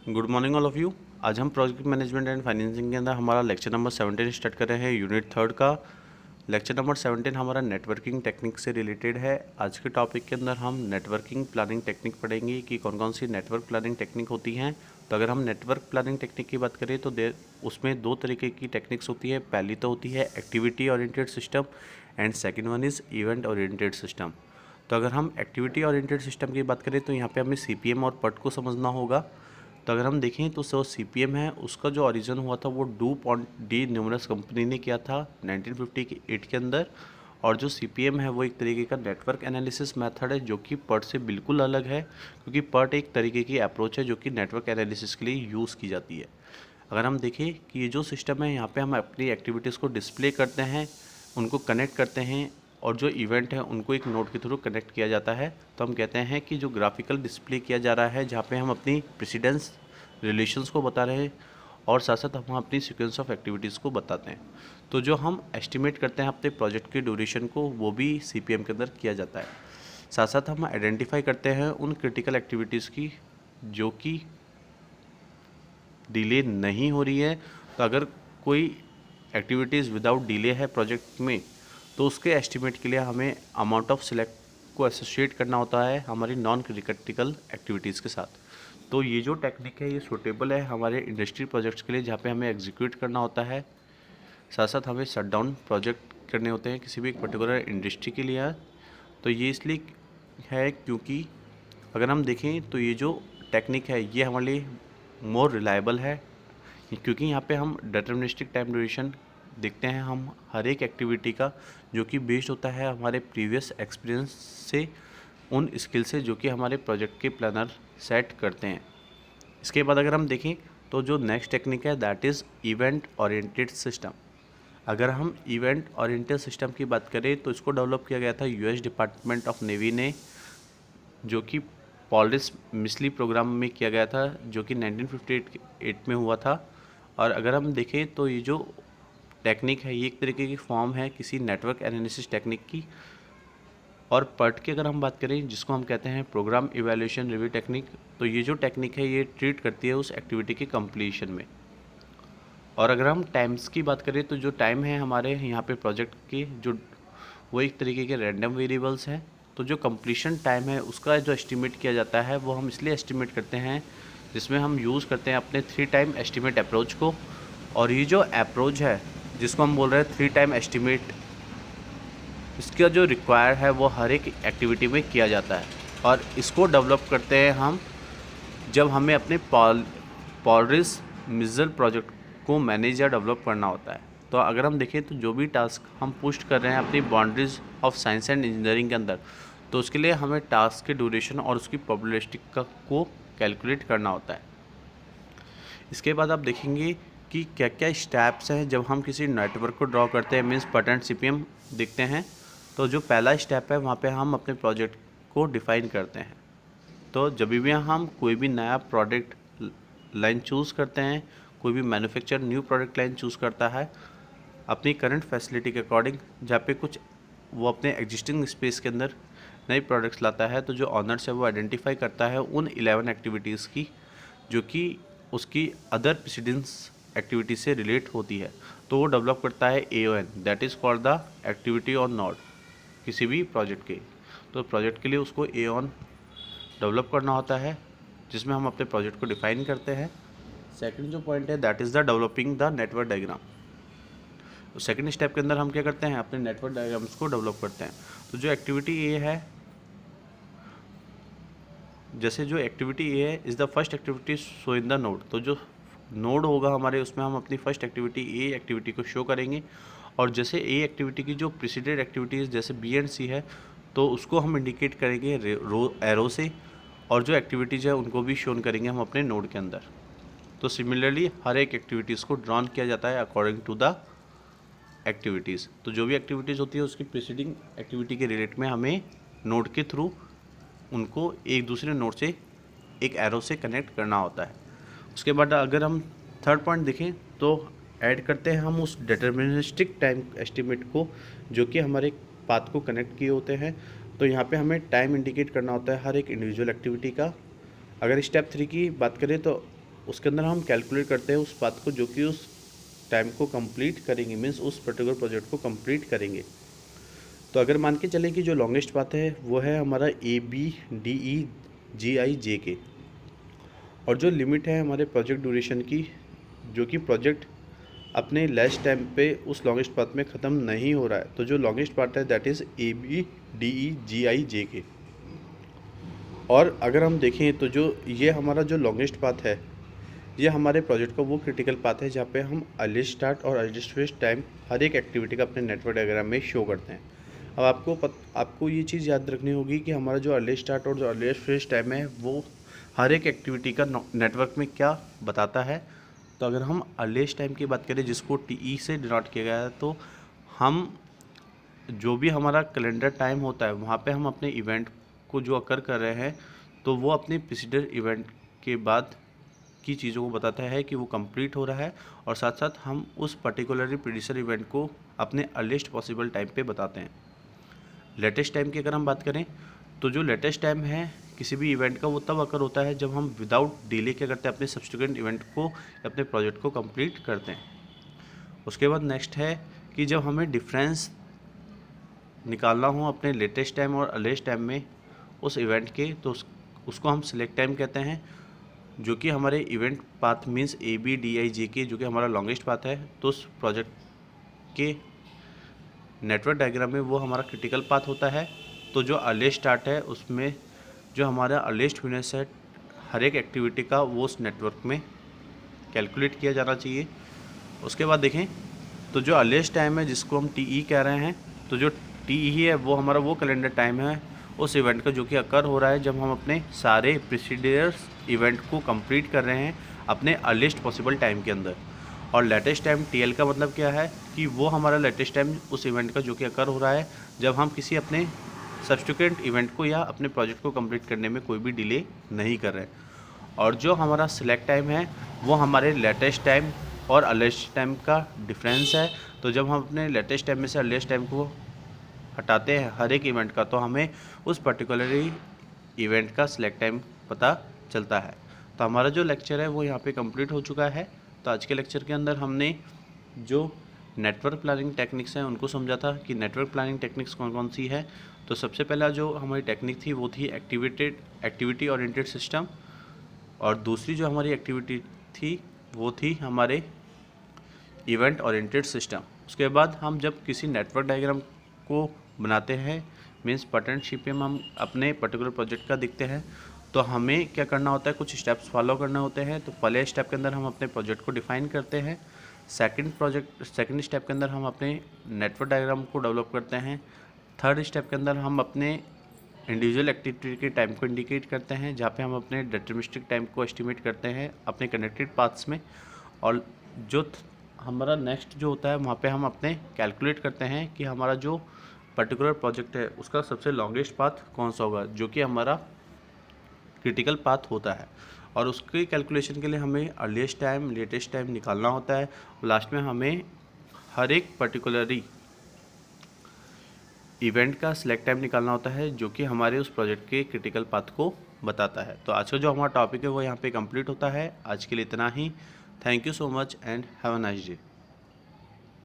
Good morning all of you. आज हम project management and financing के अंदर हमारा लेक्चर नंबर 17 स्टार्ट कर रहे हैं, यूनिट 3 का। लेक्चर नंबर 17 हमारा नेटवर्किंग टेक्निक से रिलेटेड है। आज के टॉपिक के अंदर हम नेटवर्किंग प्लानिंग टेक्निक पढ़ेंगे कि कौन कौन सी नेटवर्क प्लानिंग टेक्निक होती हैं। तो अगर हम नेटवर्क प्लानिंग टेक्निक की बात करें तो उसमें दो तरीके की टेक्निक्स होती है। पहली तो होती है activity oriented system and second one is event oriented system. तो अगर हम एक्टिविटी ओरिएंटेड सिस्टम की बात करें तो यहाँ पे हमें सीपीएम और पट को समझना होगा। तो अगर हम देखें तो जो सीपीएम है उसका जो ओरिजिन हुआ था वो do point D numerous company ने किया था 1958 के अंदर। और जो सीपीएम है वो एक तरीके का नेटवर्क एनालिसिस मेथड है जो कि पर्ट से बिल्कुल अलग है, क्योंकि पर्ट एक तरीके की अप्रोच है जो कि नेटवर्क एनालिसिस के लिए यूज़ की जाती है। अगर हम देखें कि ये जो सिस्टम है यहाँ पे हम अपनी एक्टिविटीज़ को डिस्प्ले करते हैं, उनको कनेक्ट करते हैं और जो इवेंट है उनको एक नोड के थ्रू कनेक्ट किया जाता है। तो हम कहते हैं कि जो ग्राफिकल डिस्प्ले किया जा रहा है जहाँ पे हम अपनी प्रेसिडेंस रिलेशंस को बता रहे हैं और साथ साथ हम अपनी सीक्वेंस ऑफ एक्टिविटीज़ को बताते हैं। तो जो हम एस्टिमेट करते हैं अपने प्रोजेक्ट के ड्यूरेशन को वो भी सीपीएम के अंदर किया जाता है। साथ साथ हम आइडेंटिफाई करते हैं उन क्रिटिकल एक्टिविटीज़ की जो कि डिले नहीं हो रही है। तो अगर कोई एक्टिविटीज़ विदाउट डिले है प्रोजेक्ट में तो उसके एस्टिमेट के लिए हमें अमाउंट ऑफ सिलेक्ट को एसोसिएट करना होता है हमारी नॉन क्रिटिकल एक्टिविटीज़ के साथ। तो ये जो टेक्निक है ये सूटेबल है हमारे इंडस्ट्री प्रोजेक्ट्स के लिए जहाँ पे हमें एग्जीक्यूट करना होता है, साथ साथ हमें शट डाउन प्रोजेक्ट करने होते हैं किसी भी एक पर्टिकुलर इंडस्ट्री के लिए। तो ये इसलिए है क्योंकि अगर हम देखें तो ये जो टेक्निक है ये हमारे लिए मोर रिलायबल है, क्योंकि यहाँ पे हम डिटर्मिनिस्टिक टाइम ड्यूरेशन देखते हैं हम हर एक एक्टिविटी का, जो कि बेस्ड होता है हमारे प्रीवियस एक्सपीरियंस से, उन स्किल से जो कि हमारे प्रोजेक्ट के प्लानर सेट करते हैं। इसके बाद अगर हम देखें तो जो नेक्स्ट टेक्निक है that is event oriented system. अगर हम इवेंट ओरिएंटेड सिस्टम की बात करें तो इसको डेवलप किया गया था यूएस डिपार्टमेंट ऑफ नेवी ने, जो कि पॉलिस मिसली प्रोग्राम में किया गया था जो कि 1958 में हुआ था। और अगर हम देखें तो ये जो टेक्निक है ये एक तरीके की फॉर्म है किसी नेटवर्क एनालिसिस टेक्निक की। और पर्ट की अगर हम बात करें जिसको हम कहते हैं प्रोग्राम इवैल्यूएशन रिव्यू टेक्निक, तो ये जो टेक्निक है ये ट्रीट करती है उस एक्टिविटी के कंप्लीशन में। और अगर हम टाइम्स की बात करें तो जो टाइम है हमारे यहाँ पे प्रोजेक्ट के जो वो एक तरीके के रैंडम वेरिएबल्स हैं। तो जो कंप्लीशन टाइम है उसका जो एस्टिमेट किया जाता है वो हम इसलिए एस्टिमेट करते हैं जिसमें हम यूज़ करते हैं अपने 3 टाइम एस्टिमेट अप्रोच को। और ये जो अप्रोच है जिसको हम बोल रहे हैं 3 टाइम एस्टिमेट, इसका जो रिक्वायर है वो हर एक एक्टिविटी में किया जाता है। और इसको डेवलप करते हैं हम जब हमें अपने पॉलरिस मिज़ल प्रोजेक्ट को मैनेज या डेवलप करना होता है। तो अगर हम देखें तो जो भी टास्क हम पुश कर रहे हैं अपनी boundaries of science and engineering के अंदर, तो उसके लिए हमें टास्क के ड्यूरेशन और उसकी प्रोबेबिलिस्टिक का को कैलकुलेट करना होता है। इसके बाद आप देखेंगे कि क्या क्या स्टेप्स हैं जब हम किसी नेटवर्क को ड्रॉ करते हैं, मीन्स पट एंड सीपीएम देखते हैं। तो जो पहला स्टेप है वहाँ पे हम अपने प्रोजेक्ट को डिफ़ाइन करते हैं। तो जब भी हम कोई भी नया प्रोडक्ट लाइन चूज़ करते हैं, कोई भी manufacture new product line choose करता है अपनी करंट फैसिलिटी के अकॉर्डिंग, जहाँ पे कुछ वो अपने एग्जिस्टिंग स्पेस के अंदर नई प्रोडक्ट्स लाता है, तो जो ऑनर्स है वो आइडेंटिफाई करता है उन 11 एक्टिविटीज़ की जो कि उसकी अदर प्रेसिडेंस एक्टिविटी से रिलेट होती है। तो वो डेवलप करता है AON, that is called the activity on node किसी भी प्रोजेक्ट के। तो प्रोजेक्ट के लिए उसको AON डेवलप करना होता है जिसमें हम अपने प्रोजेक्ट को डिफाइन करते हैं। सेकंड जो पॉइंट है that is the developing the network diagram. तो सेकंड स्टेप के अंदर हम क्या करते हैं अपने नेटवर्क डायग्राम्स को डेवलप करते हैं। तो जो एक्टिविटी ए है, जैसे जो एक्टिविटी ए है is the first activity show in the node, तो जो नोड होगा हमारे उसमें हम अपनी फर्स्ट एक्टिविटी ए एक्टिविटी को शो करेंगे। और जैसे ए एक्टिविटी की जो प्रीसीडेड एक्टिविटीज़ जैसे बी एंड सी है तो उसको हम इंडिकेट करेंगे एरो से, और जो एक्टिविटीज़ है उनको भी शोन करेंगे हम अपने नोड के अंदर। तो सिमिलरली हर एक एक्टिविटीज़ को ड्रॉन किया जाता है अकॉर्डिंग टू द एक्टिविटीज़। तो जो भी एक्टिविटीज़ होती है उसकी प्रीसीडिंग एक्टिविटी के रिलेट में हमें नोड के थ्रू उनको एक दूसरे नोड से एक एरो से कनेक्ट करना होता है। उसके बाद अगर हम थर्ड पॉइंट देखें तो ऐड करते हैं हम उस डिटर्मिनिस्टिक टाइम एस्टिमेट को जो कि हमारे पाथ को कनेक्ट किए होते हैं। तो यहाँ पे हमें टाइम इंडिकेट करना होता है हर एक इंडिविजुअल एक्टिविटी का। अगर स्टेप 3 की बात करें तो उसके अंदर हम कैलकुलेट करते हैं उस पाथ को जो कि उस टाइम को कंप्लीट करेंगे, मीन्स उस पर्टिकुलर प्रोजेक्ट को कंप्लीट करेंगे। तो अगर मान के चलें कि जो लॉन्गेस्ट पाथ है वो है हमारा ABDEGIJK, और जो लिमिट है हमारे प्रोजेक्ट ड्यूरेशन की, जो कि प्रोजेक्ट अपने लेस टाइम पे उस लॉन्गेस्ट पाथ में ख़त्म नहीं हो रहा है, तो जो लॉन्गेस्ट पाथ है दैट इज़ ABDEGIJK। और अगर हम देखें तो जो ये हमारा जो लॉन्गेस्ट पाथ है, ये हमारे प्रोजेक्ट का वो क्रिटिकल पाथ है जहाँ पे हम अर्लीस्ट स्टार्ट और अर्लीस्ट फिनिश टाइम हर एक एक्टिविटी का अपने नेटवर्क डायग्राम में शो करते हैं। अब आपको ये चीज़ याद रखनी होगी कि हमारा जो अर्लीस्ट स्टार्ट और जो अर्लीस्ट फिनिश टाइम है वो हर एक एक्टिविटी का नेटवर्क में क्या बताता है। तो अगर हम अर्लीस्ट टाइम की बात करें जिसको TE से डिनोट किया गया है, तो हम जो भी हमारा कैलेंडर टाइम होता है वहाँ पे हम अपने इवेंट को जो अकर कर रहे हैं तो वो अपने प्रीसीडर इवेंट के बाद की चीज़ों को बताता है कि वो कंप्लीट हो रहा है, और साथ साथ हम उस पर्टिकुलरली प्रीडिसर इवेंट को अपने अर्लीस्ट पॉसिबल टाइम पे बताते हैं। लेटेस्ट टाइम की अगर हम बात करें तो जो लेटेस्ट टाइम है किसी भी इवेंट का वो तब अकर होता है जब हम विदाउट डिले क्या करते हैं, अपने सब्सिक्वेंट इवेंट को, अपने प्रोजेक्ट को कंप्लीट करते हैं। उसके बाद नेक्स्ट है कि जब हमें डिफरेंस निकालना हो अपने लेटेस्ट टाइम और अर्लीस्ट टाइम में उस इवेंट के, तो उसको हम सिलेक्ट टाइम कहते हैं, जो कि हमारे इवेंट पाथ मीन्स ABDIJK जो कि हमारा लॉन्गेस्ट पाथ है, तो उस प्रोजेक्ट के नेटवर्क डायग्राम में वो हमारा क्रिटिकल पाथ होता है। तो जो अर्लीस्ट स्टार्ट है उसमें जो हमारा अर्लीस्ट फिनिश है हर एक एक्टिविटी का वो उस नेटवर्क में कैलकुलेट किया जाना चाहिए। उसके बाद देखें तो जो अर्लीस्ट टाइम है जिसको हम TE कह रहे हैं, तो जो TE है वो हमारा वो कैलेंडर टाइम है उस इवेंट का जो कि अकर हो रहा है जब हम अपने सारे प्रीसीडर्स इवेंट को कंप्लीट कर रहे हैं अपने अर्लीस्ट पॉसिबल टाइम के अंदर। और लेटेस्ट टाइम TL का मतलब क्या है कि वो हमारा लेटेस्ट टाइम उस इवेंट का जो कि अकर हो रहा है जब हम किसी अपने सब्सिक्वेंट इवेंट को या अपने प्रोजेक्ट को कंप्लीट करने में कोई भी डिले नहीं कर रहे हैं। और जो हमारा सिलेक्ट टाइम है वो हमारे लेटेस्ट टाइम और अर्लीस्ट टाइम का डिफरेंस है। तो जब हम अपने लेटेस्ट टाइम में से अर्लीस्ट टाइम को हटाते हैं हर एक इवेंट का, तो हमें उस पर्टिकुलरली इवेंट का सिलेक्ट टाइम पता चलता है। तो हमारा जो लेक्चर है वो यहाँ पे कंप्लीट हो चुका है। तो आज के लेक्चर के अंदर हमने जो नेटवर्क प्लानिंग टेक्निक्स हैं उनको समझा था कि नेटवर्क प्लानिंग टेक्निक्स कौन कौन सी है। तो सबसे पहला जो हमारी टेक्निक थी वो थी एक्टिविटी ओरिएंटेड सिस्टम, और दूसरी जो हमारी एक्टिविटी थी वो थी हमारे इवेंट ओरिएंटेड सिस्टम। उसके बाद हम जब किसी नेटवर्क डायग्राम को बनाते हैं मीन्स पार्टनरशिप में हम अपने पर्टिकुलर प्रोजेक्ट का दिखते हैं, तो हमें क्या करना होता है, कुछ स्टेप्स फॉलो करना होते हैं। तो पहले स्टेप के अंदर हम अपने प्रोजेक्ट को डिफाइन करते हैं, सेकंड स्टेप के अंदर हम अपने नेटवर्क डायग्राम को डेवलप करते हैं, थर्ड स्टेप के अंदर हम अपने इंडिविजुअल एक्टिविटी के टाइम को इंडिकेट करते हैं जहाँ पे हम अपने डिटरमिनिस्टिक टाइम को एस्टिमेट करते हैं अपने कनेक्टेड पाथ्स में, और जो हमारा नेक्स्ट जो होता है वहाँ पे हम अपने कैलकुलेट करते हैं कि हमारा जो पर्टिकुलर प्रोजेक्ट है उसका सबसे लॉन्गेस्ट पाथ कौन सा होगा जो कि हमारा क्रिटिकल पाथ होता है। और उसके कैलकुलेशन के लिए हमें अर्लीस्ट टाइम, लेटेस्ट टाइम निकालना होता है, और लास्ट में हमें हर एक पर्टिकुलरली इवेंट का सिलेक्ट टाइम निकालना होता है जो कि हमारे उस प्रोजेक्ट के क्रिटिकल पाथ को बताता है। तो आज का जो हमारा टॉपिक है वो यहाँ पे कंप्लीट होता है। आज के लिए इतना ही। Thank you so much and have a nice day.